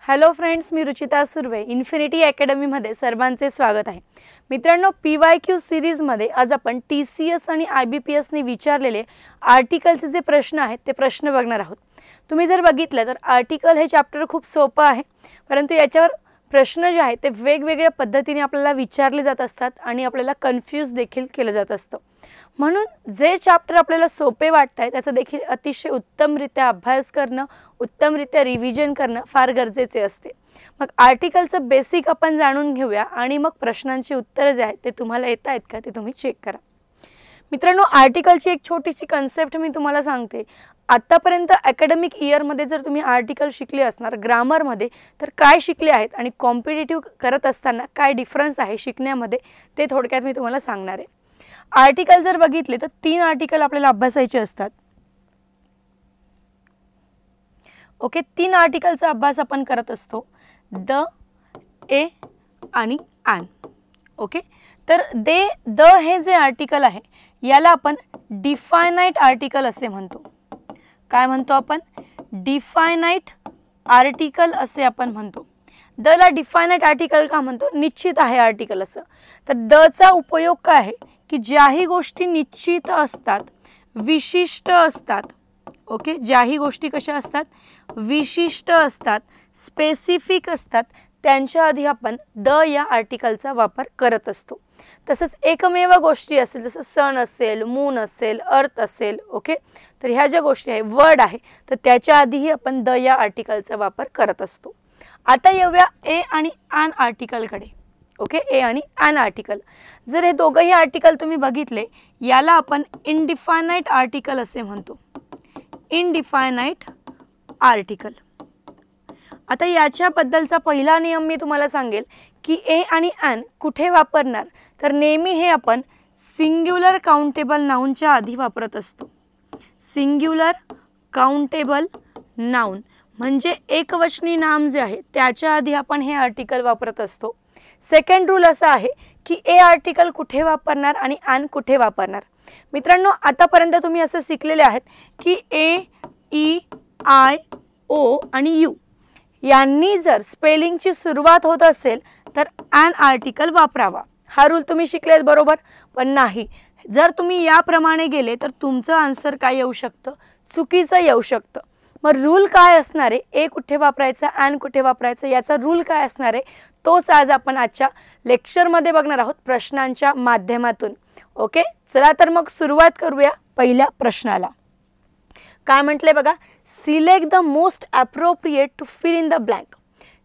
Hello friends, मी Ruchita Surve infinity academy मध्ये सर्वांचे स्वागत आहे। मित्रांनो, PYQ सीरीज मध्ये आज आपण TCS आणि IBPS ने विचारलेले आर्टिकलचे जे प्रश्न आहेत ते प्रश्न बघणार आहोत। तुम्ही जर बघितलं तर आर्टिकल हे चॅप्टर खूप सोपं आहे, परंतु याच्यावर प्रश्न जे आहेत ते वेगवेगळ्या पद्धतीने आपल्याला विचारले जात असतात आणि आपल्याला कन्फ्यूज देखील केलं जात असतं। म्हणून जे चॅप्टर आपल्याला सोपे वाटतात त्याचा देखील अतिशय उत्तमरित्या अभ्यास करणं, उत्तमरित्या रिव्हिजन करणं फार गरजेचे असते। मग आर्टिकलचं बेसिक आपण जाणून घेऊया आणि मग प्रश्नांची उत्तरे जे आहेत ते तुम्हाला येत आहेत का ते तुम्ही चेक करा। मित्रांनो, आर्टिकलची एक छोटीशी कन्सेप्ट मी तुम्हाला सांगते। आतापर्यंत अकॅडमिक इयर मध्ये जर तुम्ही आर्टिकल शिकले असणार ग्रामर मध्ये तर काय शिकले आहेत आणि कॉम्पिटिटिव्ह करत असताना काय डिफरन्स आहे शिकण्यामध्ये ते थोडक्यात मी तुम्हाला सांगणार आहे। आर्टिकल जर बघितले तर 3 आर्टिकल आपल्याला अभ्यासायचे असतात। ओके, 3 आर्टिकलचा अभ्यास आपण करत असतो, द, ए आणि एन। ओके, तर द हे जे आर्टिकल आहे याला आपण डिफायनाइट आर्टिकल असे म्हणतो। काय म्हणतो आपण? डिफायनाइट आर्टिकल असे आपण म्हणतो। द ला डिफायनाइट आर्टिकल का म्हणतो? निश्चित आहे आर्टिकल असं। तर द चा उपयोग काय आहे की ज्याही गोष्टी निश्चित असतात, विशिष्ट असतात, ओके, ज्याही गोष्टी कशा असतात? विशिष्ट असतात, स्पेसिफिक असतात, त्यांच्या आधी आपण द या आर्टिकलचा वापर करत असतो। तसंच एकमेव गोष्टी असेल, जसं सन असेल, मून असेल, अर्थ असेल, ओके, तर ह्या ज्या गोष्टी आहे, वर्ड आहे, तर त्याच्या आधीही आपण द या आर्टिकलचा वापर करत असतो। आता येऊया ए आणि एन आर्टिकलकडे। ओके, ए आणि एन आर्टिकल जर हे दोघंही आर्टिकल तुम्ही बघितले याला आपण इनडिफायनाइट आर्टिकल असे म्हणतो। इनडिफायनाइट आर्टिकल। आता याच्याबद्दलचा पहिला नियम मी तुम्हाला सांगेल की ए आणि एन कुठे वापरणार, तर नेहमी हे आपण सिंग्युलर काउंटेबल नाउनच्या आधी वापरत असतो। सिंग्युलर काउंटेबल नाउन म्हणजे एकवचनी नाम जे आहे त्याच्या आधी आपण हे आर्टिकल वापरत असतो। सेकंड रूल असा आहे की ए आर्टिकल कुठे वापरणार आणि एन कुठे वापरणार। मित्रांनो, आतापर्यंत तुम्ही असं शिकलेले आहेत की ए, ई, आय, ओ आणि यू यांनी जर स्पेलिंगची सुरुवात होत असेल तर एन आर्टिकल वापरावा। हा रूल तुम्ही शिकलेत बरोबर, पण नाही, जर तुम्ही याप्रमाणे गेले तर तुमचं आन्सर काय येऊ शकतं? चुकीचं येऊ शकतं। मग रूल काय असणार आहे? ए कुठे वापरायचा, एन कुठे वापरायचं, याचा रूल काय असणार आहे तोच आज आपण आजच्या लेक्चरमध्ये बघणार आहोत प्रश्नांच्या माध्यमातून। ओके, चला तर मग सुरुवात करूया पहिल्या प्रश्नाला। काय म्हटले बघा? Select the most appropriate to fill in the blank.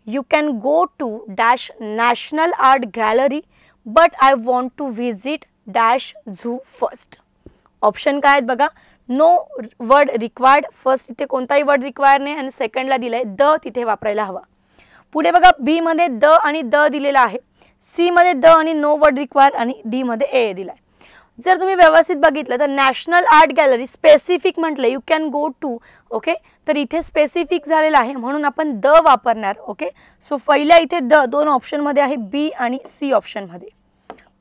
You can go to dash national art gallery but I want to visit dash zoo first. Option काय आहेत बघा? नो वर्ड रिक्वायर्ड, फर्स्ट इथे कोणताही वर्ड रिक्वायर नाही आणि सेकंडला दिलाय the, तिथे वापरायला हवा। पुढे बघा, बी मध्ये द आणि द दिलेला आहे, सी मध्ये द आणि नो वर्ड रिक्वायर आणि डी मध्ये ए दिलाय। जर तुम्ही व्यवस्थित बघितलं तर नॅशनल आर्ट गॅलरी स्पेसिफिक म्हटलं, you can go to, okay, तर इथे स्पेसिफिक झालेला आहे म्हणून आपण द वापरणार। ओके, सो पहिल्या इथे द दोन ऑप्शन मध्ये आहे, बी आणि सी ऑप्शन मध्ये।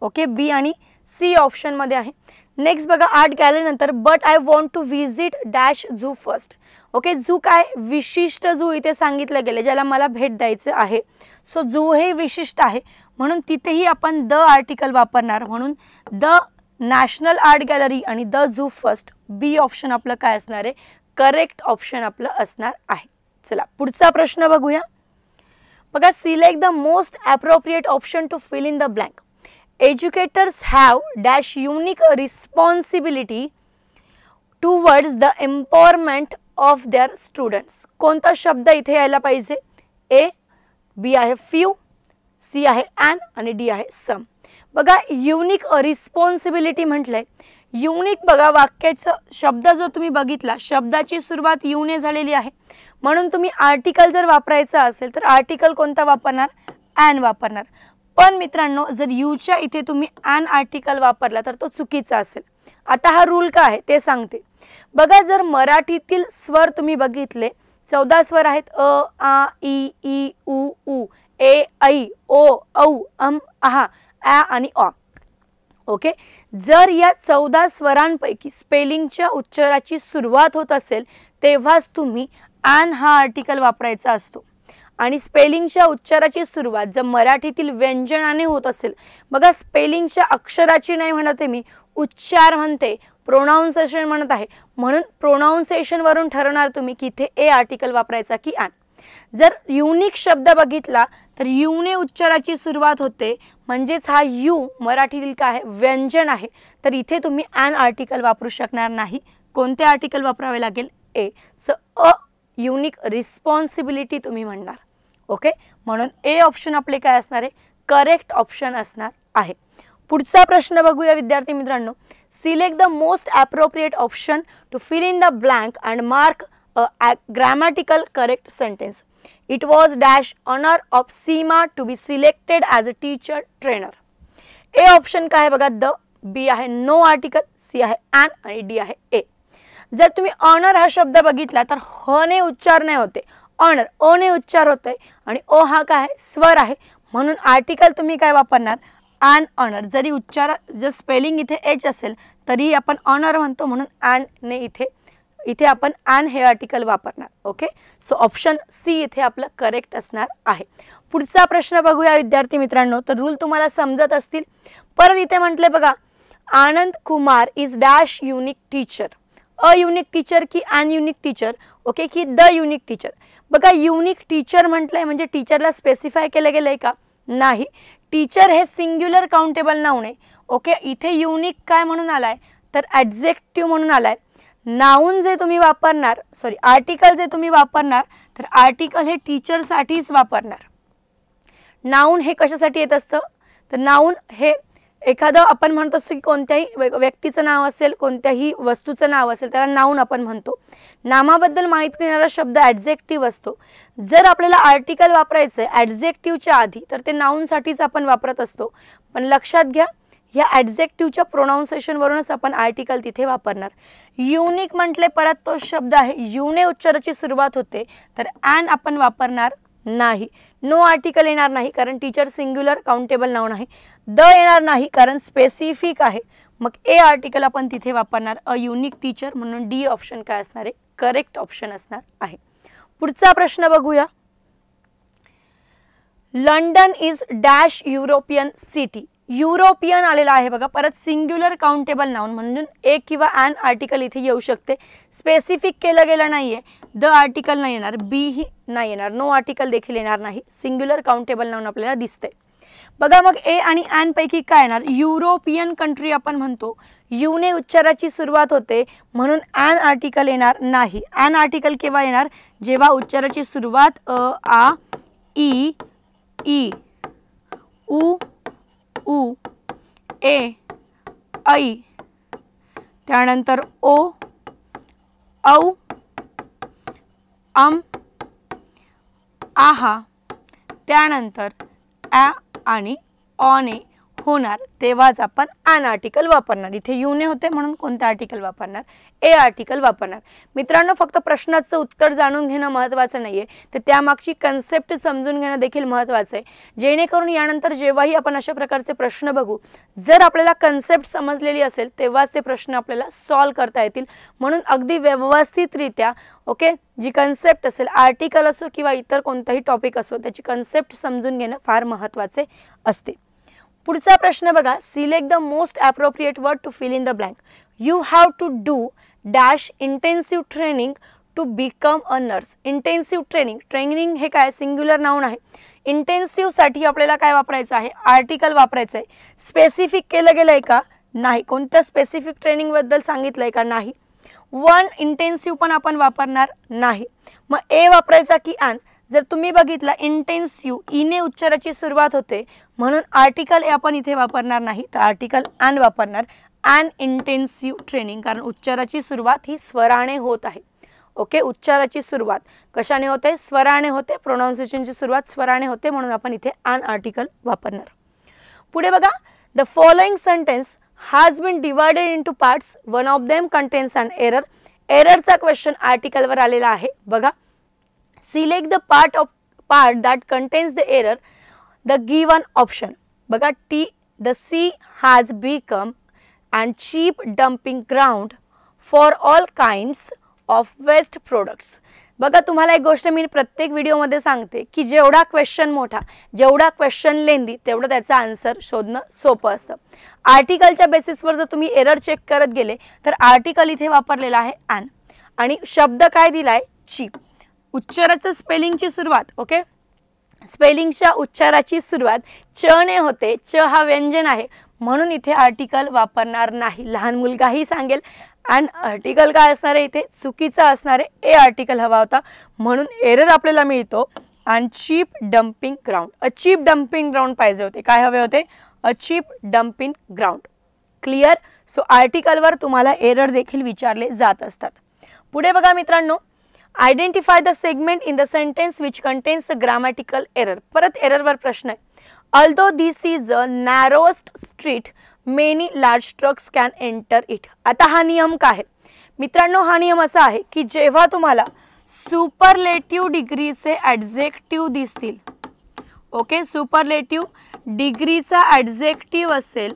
ओके, बी आणि सी ऑप्शन मध्ये आहे। नेक्स्ट बघा, आर्ट गॅलरी नंतर but I want to visit dash zoo first. Okay, zoo काय? विशिष्ट झू इथे सांगितलं गेले ज्याला मला भेट द्यायचं आहे। सो झू हे विशिष्ट आहे म्हणून तिथेही आपण द आर्टिकल वापरणार, म्हणून द नॅशनल आर्ट गॅलरी आणि the zoo first, B option आपलं काय असणार आहे? करेक्ट ऑप्शन आपलं असणार आहे। चला पुढचा प्रश्न बघूया। बघा, select the most appropriate option to fill in the blank. Educators have dash unique responsibility towards the empowerment of their students। कोणता शब्द इथे यायला पाहिजे? ए, बी आहे फ्यू, सी आहे एन आणि डी आहे सम। बघा, युनिक रिस्पॉन्सिबिलिटी म्हटलंय। युनिक बघा, वाक्याचा शब्द जो तुम्ही बघितला शब्दाची सुरुवात यू ने झालेली आहे म्हणून तुम्ही आर्टिकल जर वापरायचा असेल तर आर्टिकल कोणता वापरणार? एन वापरणार। पण मित्रांनो, जर यूच्या इथे तुम्ही एन आर्टिकल वापरला तर तो चुकीचा असेल। आता हा रूल काय आहे ते सांगते। बघा, जर मराठीतील स्वर तुम्ही बघितले 14 स्वर आहेत, अ, आ, ई, उ, ऊ, ए, ऐ, ओ, औ, आहा, आ आणि अ। ओके, जर या 14 स्वरांपैकी स्पेलिंगच्या उच्चाराची सुरुवात होत असेल तेव्हाच तुम्ही एन हा आर्टिकल वापरायचा असतो। आणि स्पेलिंगच्या उच्चाराची सुरुवात जर मराठीतील व्यंजनाने होत असेल, बघा स्पेलिंगच्या अक्षराची नाही म्हणते मी, उच्चार म्हणते, प्रोनाउन्सिएशन म्हणत आहे, म्हणून प्रोनाउन्सिएशन वरून ठरवणार तुम्ही की इथे ए आर्टिकल वापरायचा की ॲन. जर युनिक शब्द बघितला तर यूने उच्चाराची सुरुवात होते, म्हणजेच हा यू मराठीतील काय आहे, व्यंजन आहे, तर इथे तुम्ही ॲन आर्टिकल वापरू शकणार नाही. कोणते आर्टिकल वापरावे लागेल, ए. सो अ युनिक रिस्पॉन्सिबिलिटी तुम्ही म्हणणार. ओके, म्हणून ए ऑप्शन आपले काय असणार आहे, करेक्ट ऑप्शन असणार आहे. पुढचा प्रश्न बघूया विद्यार्थी मित्रांनो. Select the most appropriate option to fill in the blank and mark a grammatical correct sentence. It was dash honour of Seema to be selected as a teacher trainer. A option काय आहे बघा, द. बी आहे no article, C आहे an आणि D आहे A. जर तुम्ही honour हा शब्द बघितला तर ह ने उच्चार नाही होते, ऑनर ओ ने उच्चार होते आणि ओ हा काय आहे, स्वर आहे, म्हणून आर्टिकल तुम्ही काय वापरणार, ॲन ऑनर. जरी उच्चार जर स्पेलिंग इथे एच असेल तरी आपण ऑनर म्हणतो, म्हणून ॲन ने इथे आपण ॲन हे आर्टिकल वापरणार. ओके, सो ऑप्शन सी इथे आपलं करेक्ट असणार आहे. पुढचा प्रश्न बघूया विद्यार्थी मित्रांनो. तर रूल तुम्हाला समजत असतील. परत इथे म्हटले बघा, Anand Kumar is dash unique teacher. A unique teacher की ॲन युनिक टीचर, ओके, की द युनिक टीचर. बघा युनिक टीचर म्हटलंय म्हणजे टीचरला स्पेसिफाय केलं गेलंय का, नाही. टीचर हे सिंग्युलर काउंटेबल नाउन आहे. ओके, इथे युनिक काय म्हणून आलाय तर ॲडजेक्टिव्ह म्हणून आलाय. नाउन जे तुम्ही वापरणार, सॉरी आर्टिकल जे तुम्ही वापरणार, तर आर्टिकल हे टीचरसाठीच वापरणार. नाउन हे कशासाठी येत असतं, तर नाउन हे एखादं आपण म्हणतो असतो की कोणत्याही व्यक्तीचं नाव असेल, कोणत्याही वस्तूचं नाव असेल, त्याला नाउन आपण म्हणतो. नामाबद्दल माहिती देणारा शब्द ॲडजेक्टिव्ह असतो. जर आपल्याला आर्टिकल वापरायचं आहे ॲडजेक्टिव्हच्या आधी तर ते नाउनसाठीच आपण वापरत असतो. पण लक्षात घ्या, या ॲडजेक्टिव्हच्या प्रोनाउन्सिएशनवरूनच आपण आर्टिकल तिथे वापरणार. युनिक म्हटले परत तो शब्द आहे, यूने उच्चाराची सुरुवात होते, तर ॲन आपण वापरणार नाही. नो आर्टिकल येणार नाही कारण टीचर सिंग्युलर काउंटेबल नाउन आहे. द येणार नाही कारण स्पेसिफिक आहे. मग ए आर्टिकल आपण तिथे वापरणार, अ युनिक टीचर, म्हणून डी ऑप्शन काय असणार आहे, करेक्ट ऑप्शन असणार आहे. पुढचा प्रश्न बघूया. London is dash European city. European आलेला आहे बघा, परत सिंग्युलर काउंटेबल नाउन म्हणून ए किंवा ॲन आर्टिकल इथे येऊ शकते. स्पेसिफिक केलं गेलं नाहीये, द आर्टिकल नाही येणार, बी ही नाही येणार, नो आर्टिकल देखील येणार नाही. सिंग्युलर काउंटेबल नाउन आपल्याला दिसते बघा. मग ए आणि ॲन पैकी काय येणार, युरोपियन कंट्री आपण म्हणतो, यूने उच्चाराची सुरुवात होते म्हणून ॲन आर्टिकल येणार नाही. ॲन आर्टिकल केव्हा येणार, जेव्हा उच्चाराची सुरुवात अ आ ई ई उ उ ए ऐ, त्यानंतर ओ औ आहा, त्यानंतर ॲ आणि ऑने होणार, तेव्हाच आपण ॲन आर्टिकल वापरणार. इथे यूने होते म्हणून कोणतं आर्टिकल वापरणार, ए आर्टिकल वापरणार. मित्रांनो, फक्त प्रश्नाचं उत्तर जाणून घेणं महत्त्वाचं नाही आहे, तर त्यामागची कन्सेप्ट समजून घेणं देखील महत्त्वाचं आहे, जेणेकरून यानंतर जेव्हाही आपण अशा प्रकारचे प्रश्न बघू, जर आपल्याला कन्सेप्ट समजलेली असेल तेव्हाच ते प्रश्न आपल्याला सॉल्व करता येतील. म्हणून अगदी व्यवस्थितरित्या ओके, जी कन्सेप्ट असेल, आर्टिकल असो किंवा इतर कोणताही टॉपिक असो, त्याची कन्सेप्ट समजून घेणं फार महत्त्वाचे असते. पुढचा प्रश्न बघा. Select the most appropriate word to fill in the blank. You have to do dash intensive training to become a nurse. Intensive training हे काय, सिंग्युलर नाउन आहे. इंटेन्सिव्हसाठी आपल्याला काय वापरायचं आहे, आर्टिकल वापरायचं आहे. स्पेसिफिक केलं गेलं आहे का, नाही. कोणत्या स्पेसिफिक ट्रेनिंगबद्दल सांगितलं आहे का, नाही. वन इंटेन्सिव्ह पण आपण वापरणार नाही. मग ए वापरायचा की ॲन. जर तुम्ही बघितला इंटेन्सिव्ह ईने उच्चाराची सुरुवात होते म्हणून आर्टिकल ए आपण इथे वापरणार नाही, तर आर्टिकल ॲन वापरणार. ॲन इंटेन्सिव्ह ट्रेनिंग, कारण उच्चाराची सुरुवात ही स्वराने होत आहे. ओके, उच्चाराची सुरुवात कशाने होते, स्वराने होते. प्रोनाउन्सिएशनची सुरुवात स्वराने होते म्हणून आपण इथे ॲन आर्टिकल वापरणार. पुढे बघा. The following sentence has been divided into parts, one of them contains an error. एररचा क्वेश्चन आर्टिकलवर आलेला आहे बघा. Select the part that contains the error, the given option. बघा, the sea has become and cheap dumping ground for all kinds of waste products. बघा तुम्हाला एक गोष्ट मी प्रत्येक व्हिडिओमध्ये सांगते की जेवढा क्वेश्चन मोठा, जेवढा क्वेश्चन लेंदी, तेवढं त्याचा आन्सर शोधणं सोपं असतं. आर्टिकलच्या बेसिसवर जर तुम्ही एरर चेक करत गेले तर आर्टिकल इथे वापरलेला आहे ॲन आणि शब्द काय दिलाय चीप. उच्चाराचं स्पेलिंगची सुरुवात, ओके, स्पेलिंगच्या उच्चाराची सुरुवात च ने होते. च हा व्यंजन आहे म्हणून इथे आर्टिकल वापरणार नाही. लहान मुलगाही सांगेल अँड आर्टिकल काय असणार आहे इथे चुकीचा असणार आहे, ए आर्टिकल हवा होता म्हणून एरर आपल्याला मिळतो. And cheap dumping ground, a cheap dumping ground पाहिजे होते. काय हवे होते? A cheap dumping ground. Clear. So आर्टिकलवर तुम्हाला एरर देखील विचारले जात असतात. पुढे बघा मित्रांनो, identify the segment in the sentence which contains a grammatical error. परत एररवर प्रश्न आहे. Although this is a narrowest street many large trucks can enter it. आता हा नियम काय आहे मित्रांनो? हा नियम असा आहे की जेव्हा तुम्हाला सुपरलेटिव्ह डिग्रीचे ॲडजेक्टिव्ह दिसतील, ओके, सुपरलेटिव्ह डिग्रीचा ॲडजेक्टिव्ह असेल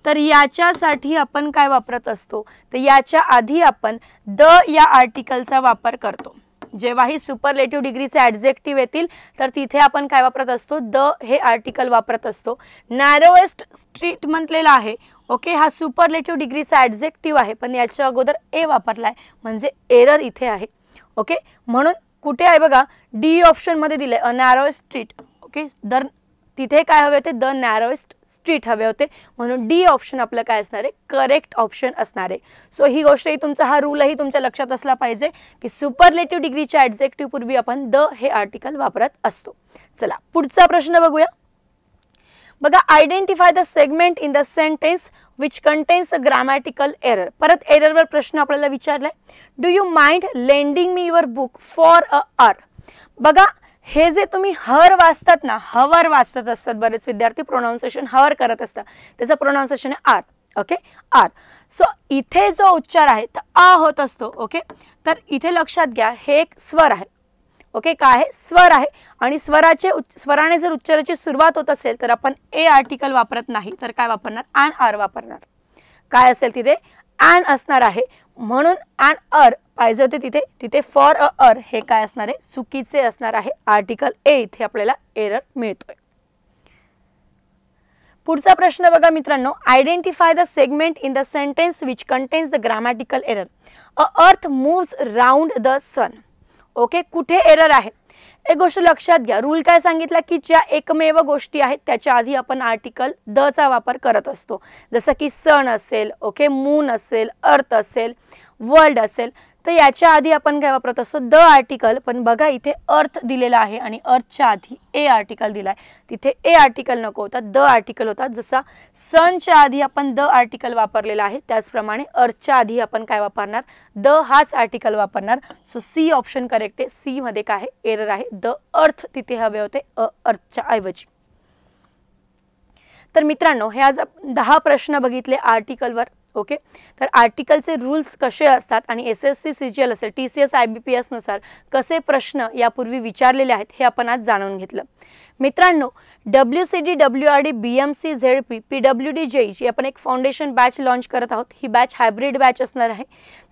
तर याच्यासाठी आपण काय वापरत असतो? तर याच्या आधी आपण द या आर्टिकलचा वापर करतो. जेव्हाही सुपरलेटिव्ह डिग्रीचे ॲडजेक्टिव्ह येतील तर तिथे आपण काय वापरत असतो? द हे आर्टिकल वापरत असतो. नॅरोएस्ट स्ट्रीट म्हटलेला आहे, ओके, हा सुपरलेटिव्ह डिग्रीचा ॲडजेक्टिव्ह आहे पण याच्या अगोदर ए वापरला आहे म्हणजे एरर इथे आहे. ओके, म्हणून कुठे आहे बघा डी ऑप्शनमध्ये दिले अ नॅरोएस्ट स्ट्रीट. ओके, दर तिथे काय हवे होते? द नॅरोएस्ट स्ट्रीट हवे होते म्हणून डी ऑप्शन आपलं काय असणार आहे? करेक्ट ऑप्शन असणार आहे. सो ही गोष्टही तुमचा हा रूलही तुमच्या लक्षात असला पाहिजे की सुपरलेटिव्ह डिग्रीच्या ॲडजेक्टिव्ह पूर्वी आपण द हे आर्टिकल वापरत असतो. चला पुढचा प्रश्न बघूया. बघा, identify the segment in the sentence which contains a grammatical error. परत एररवर प्रश्न आपल्याला विचारलाय. Do you mind lending me your book for a hour. बघा हे जे तुम्ही हर वाचतात ना, हवर वाचत असतात बरेच विद्यार्थी, प्रोनाउन्सिएशन हवर करत असतात, त्याचं प्रोनाउन्सिएशन आहे आर. Okay, R. सो इथे जो उच्चार आहे तर आ होत असतो. ओके, तर इथे लक्षात घ्या हे एक स्वर आहे. ओके, काय आहे? स्वर आहे आणि स्वराने जर उच्चाराची सुरुवात होत असेल तर आपण ए आर्टिकल वापरत नाही तर काय वापरणार? ॲन आर वापरणार. काय असेल तिथे? ॲन असणार आहे म्हणून ॲन अर पाहिजे होते तिथे. तिथे फॉर अ अर हे काय असणार आहे? चुकीचे असणार आहे. आर्टिकल ए इथे आपल्याला एरर मिळतोय. पुढचा प्रश्न बघा मित्रांनो, identify the segment in the sentence which contains the grammatical error. A earth moves round the sun. Okay, कुठे एरर आहे? एक गोष्ट लक्षात घ्या, रूल काय सांगितला की ज्या एकमेव गोष्टी आहेत त्याच्या आधी आपण आर्टिकल द चा वापर करत असतो. जसं की सन असेल, ओके, मून असेल, अर्थ असेल, वर्ल्ड असेल, तर याच्या आधी आपण काय वापरत असतो? The article. पण बघा इथे अर्थ दिलेला आहे आणि अर्थच्या आधी ए आर्टिकल दिलाय. तिथे ए आर्टिकल नको होता, द आर्टिकल होता. जसा सनच्या आधी आपण द आर्टिकल वापरलेला आहे त्याचप्रमाणे अर्थच्या आधी आपण काय वापरणार? द हाच आर्टिकल वापरणार. सो सी ऑप्शन करेक्ट आहे. सी मध्ये काय आहे? एरर आहे. द अर्थ तिथे हवे होते अर्थच्या ऐवजी. तर मित्रांनो हे आज 10 प्रश्न बघितले आर्टिकलवर. ओके, तर आर्टिकलचे रूल्स कसे असतात आणि एसएससी सीजीएल असेल टीसीएस आयबीपीएस नुसार कसे प्रश्न यापूर्वी विचारलेले आहेत हे आपण आज जाणून घेतलं. मित्रांनो, WCD, WRD, BMC, ZP, PWD, JEE आपण एक फाउंडेशन बॅच लॉन्च करत आहोत. ही बॅच हायब्रिड बॅच असणार आहे.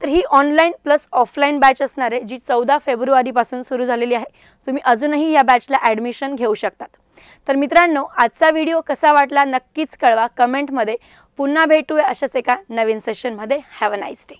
तर ही ऑनलाईन प्लस ऑफलाईन बॅच असणार आहे जी 14 फेब्रुवारीपासून सुरू झालेली आहे. तुम्ही अजूनही या बॅचला ॲडमिशन घेऊ शकतात. तर मित्रांनो, आजचा व्हिडिओ कसा वाटला नक्कीच कळवा कमेंटमध्ये. पुन्हा भेटूया अशाच एका नवीन सेशनमध्ये. Have a nice day.